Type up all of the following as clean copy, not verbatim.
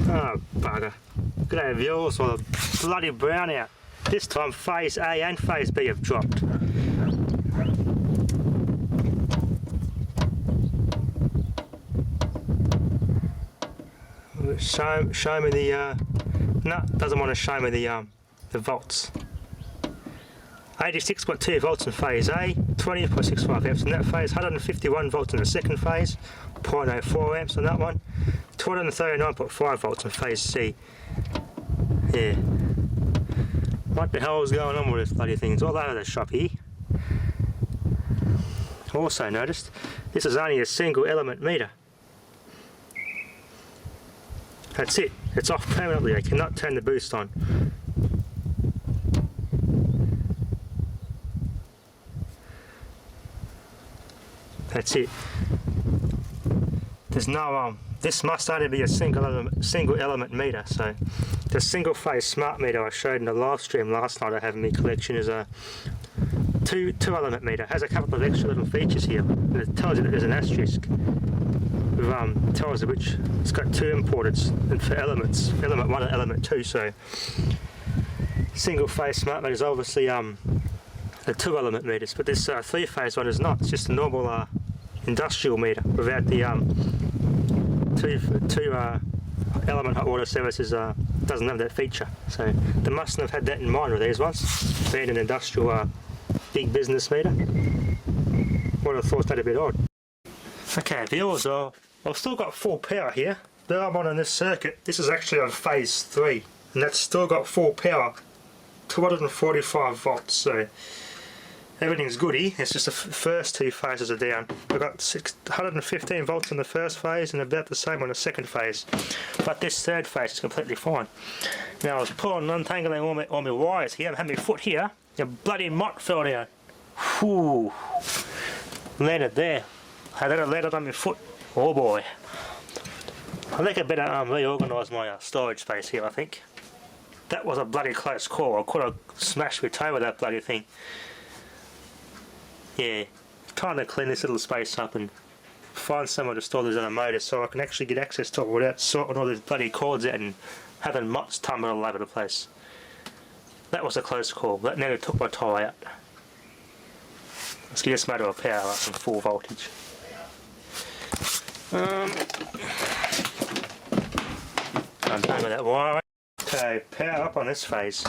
Oh, bugger. G'day viewers, or the bloody brownout. This time phase A and phase B have dropped. Show me the, no, doesn't want to show me the volts. 86.2 volts in phase A, 20.65 amps in that phase, 151 volts in the second phase, 0.04 amps on that one, 239.5 volts in phase C. Yeah. What the hell is going on with these bloody things all over the shop here? Also noticed, this is only a single element meter. That's it, it's off permanently, I cannot turn the boost on. That's it. There's no this must only be a single element meter. So the single phase smart meter I showed in the live stream last night I have in my collection is a two element meter. It has a couple of extra little features here. And it tells you that there's an asterisk. It tells you which it's got two importers and for elements, element 1 and element 2. So single phase smart meter is obviously the 2 element meters, but this 3 phase one is not. It's just a normal industrial meter without the two element hot water services. Doesn't have that feature, so they mustn't have had that in mind with these ones, being an industrial big business meter. Would have thought that a bit odd. Okay viewers, I've still got full power here, but I'm on this circuit. This is actually on phase 3 and that's still got full power, 245 volts, so everything's goody. It's just the first 2 phases are down. We've got 115 volts in the first phase and about the same on the second phase. But this third phase is completely fine. Now I was pulling and untangling all my wires here. I had my foot here. The bloody mott fell down. Whew. Landed there. I had it landed on my foot. Oh boy. I think I better reorganise my storage space here, I think. That was a bloody close call. I could have smashed my toe with that bloody thing. Yeah, trying to clean this little space up and find somewhere to store these other motors so I can actually get access to it without sorting all these bloody cords out and having motts tumble all over the place. That was a close call. That nearly took my tie out. Let's get this motor to power up some full voltage. Untangle that wire. Okay, power up on this phase.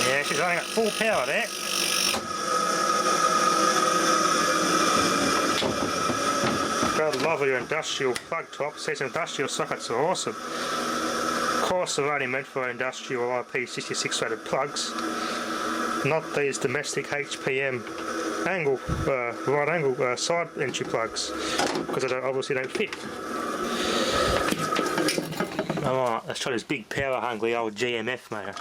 Yeah, she's running at full power there. God love your industrial plug tops. These industrial sockets are awesome. Of course they're only meant for industrial IP66 rated plugs, not these domestic HPM angle, right angle side entry plugs, because they obviously don't fit. Alright, let's try this big power hungry old GMF motor.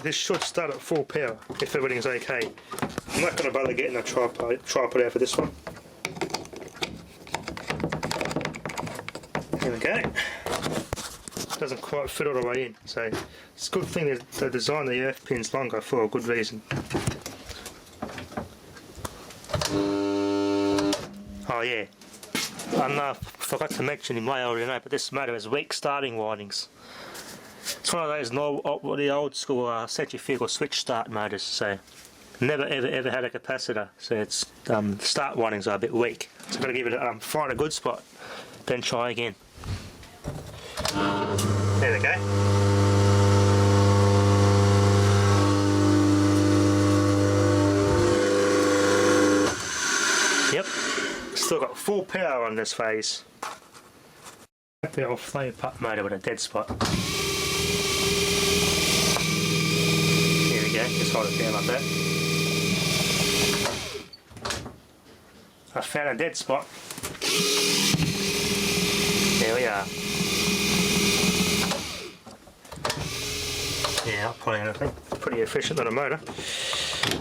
This should start at full power if everything's okay. I'm not going to bother getting a tripod out for this one. There we go. Doesn't quite fit all the way in, so it's a good thing that they designed the earth pins longer for a good reason. Oh yeah, I forgot to mention, you may already know, but this motor has weak starting windings. It's one of those the old school centrifugal switch start motors, so never ever had a capacitor, so its start windings are a bit weak. So I've got to give it find a good spot, then try again. There we go. Yep, still got full power on this phase. The old flame pup motor with a dead spot. Just hold it down like that. I found a dead spot. There we are. Yeah, not pulling anything. Pretty efficient on a motor.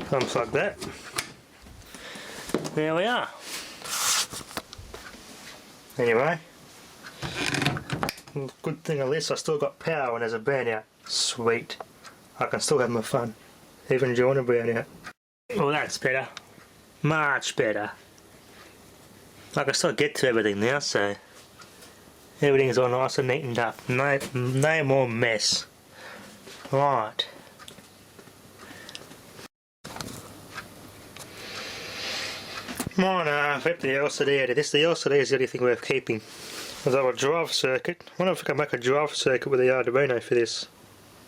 Unplug that. There we are. Anyway, good thing at least I still got power when there's a burnout. Sweet. I can still have my fun, even during a brownout. Oh, that's better. Much better. I can still get to everything now, so everything's all nice and neatened up. No more mess. Right. Mine, I've ripped the LCD out of this. The LCD is the only thing worth keeping. As I have a drive circuit. I wonder if I can make a drive circuit with the Arduino for this.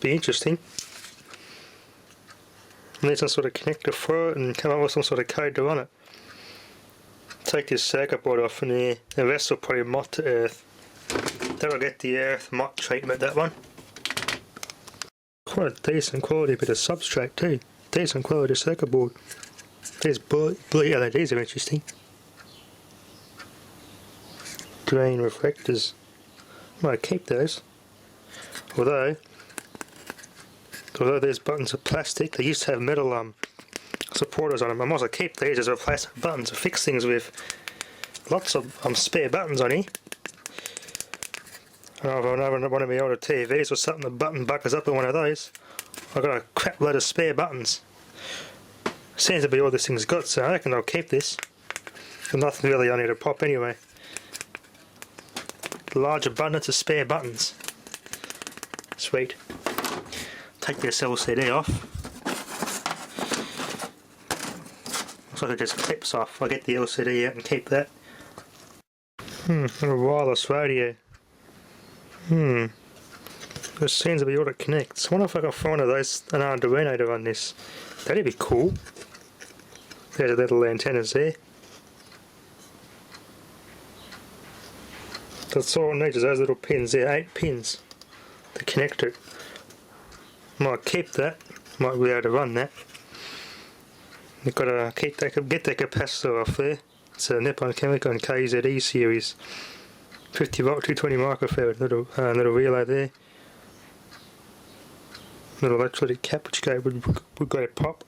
Be interesting. I need some sort of connector for it and come up with some sort of code to run it. Take this circuit board off and the rest will probably mot to earth. Then I'll get the earth mot treatment, that one. Quite a decent quality bit of substrate too. Decent quality circuit board. These blue LEDs are interesting. Green reflectors. I might keep those. Although these buttons are plastic, they used to have metal supporters on them. I might as well keep these as replacement buttons to fix things with. Lots of spare buttons on here. And if I have one of my older TVs or something, the button buckles up in one of those. I've got a crap load of spare buttons. Seems to be all this thing's got, so I reckon I'll keep this. There's nothing really on here to pop anyway. Large abundance of spare buttons. Sweet. Take this LCD off. Looks like it just clips off. I'll get the LCD out and keep that. A wireless radio. This seems to be all it connects. I wonder if I can find one of those, an Arduino to run this. That'd be cool. There's the little antennas there. That's all it needs is those little pins there, 8 pins to connect it. Might keep that, might be able to run that. You've got to get that capacitor off there. It's a Nippon Chemical and KZE series. 50 volt, 220 microfarad, little relay there. Little electrolytic cap which would go to pop.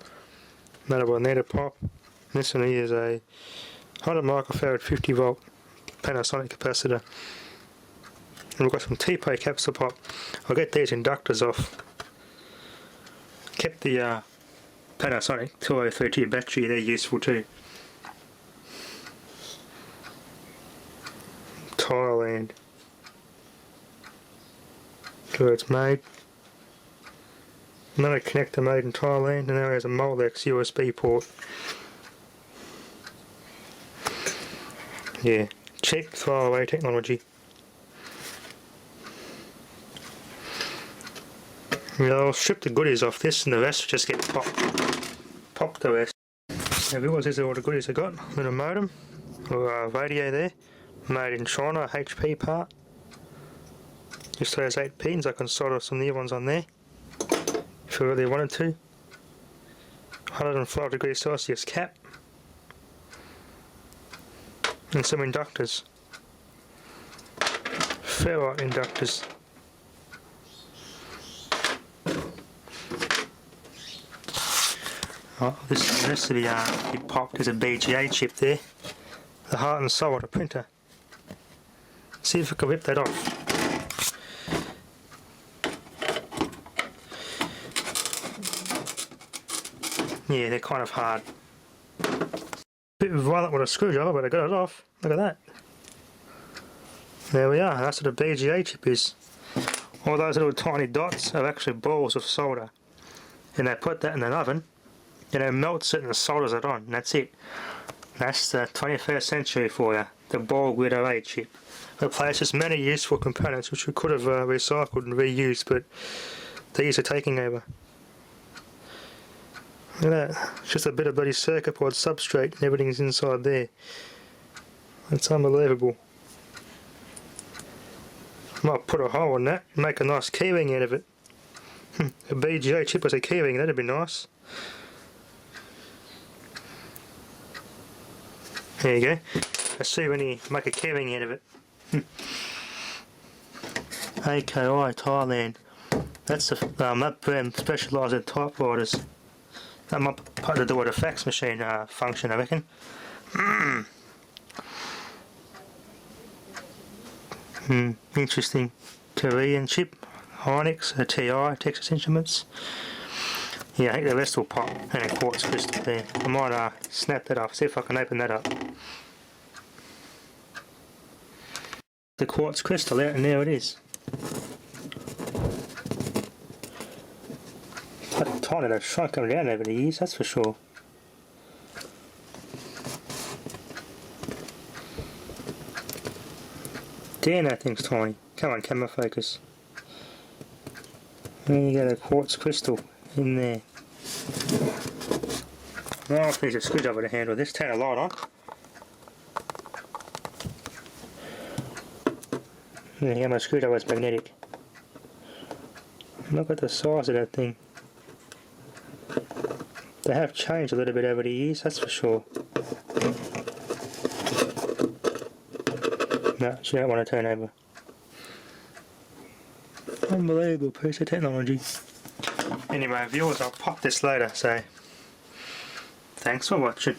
Another one there to pop. This one here is a 100 microfarad 50 volt Panasonic capacitor. And we've got some T-Pay caps to pop. I'll get these inductors off. Kept the Panasonic 2032 battery, they're useful too. Thailand. Where it's made. Another connector made in Thailand, and now there's a Molex USB port. Yeah, cheap throwaway technology. Yeah, I'll strip the goodies off this and the rest just get popped the rest. Now viewers, these are all the goodies I got. Little modem, or radio there, made in China, HP part. Just those 8 pins, I can solder some new ones on there, if I really wanted to. 105 degrees Celsius cap. And some inductors. Ferrite inductors. Oh, this has to be popped. There's a BGA chip there. The heart and soul of the printer. See if I can rip that off. Yeah, they're kind of hard. Bit violent with a screwdriver, but I got it off. Look at that. There we are. That's what the BGA chip is. All those little tiny dots are actually balls of solder. And they put that in an oven. And it melts it and solders it on, and that's it. That's the 21st century for you, the ball grid array chip. Replaces many useful components which we could have recycled and reused, but these are taking over. Look at that, it's just a bit of bloody circuit board substrate and everything's inside there. That's unbelievable. Might put a hole in that and make a nice keyring out of it. A BGA chip with a keyring, that'd be nice. There you go. Let's see when you make a keyring out of it. AKI Thailand. That's that brand specialises in typewriters. That might put to do with a fax machine function, I reckon. Interesting. Korean chip. Hynix, a TI, Texas Instruments. Yeah, I think the rest will pop, and a quartz crystal there. I might snap that off, see if I can open that up. the quartz crystal out, and there it is. Tiny, they've shrunk them down over the years, that's for sure. Damn, that thing's tiny. Come on, camera focus. There you go, the quartz crystal in there. Now I'll use a screwdriver to handle this. Turn the light on. There you go, my screwdriver's magnetic. Look at the size of that thing. They have changed a little bit over the years, that's for sure. No, she don't want to turn over. Unbelievable piece of technology. Anyway, viewers, I'll pop this later, so thanks for watching.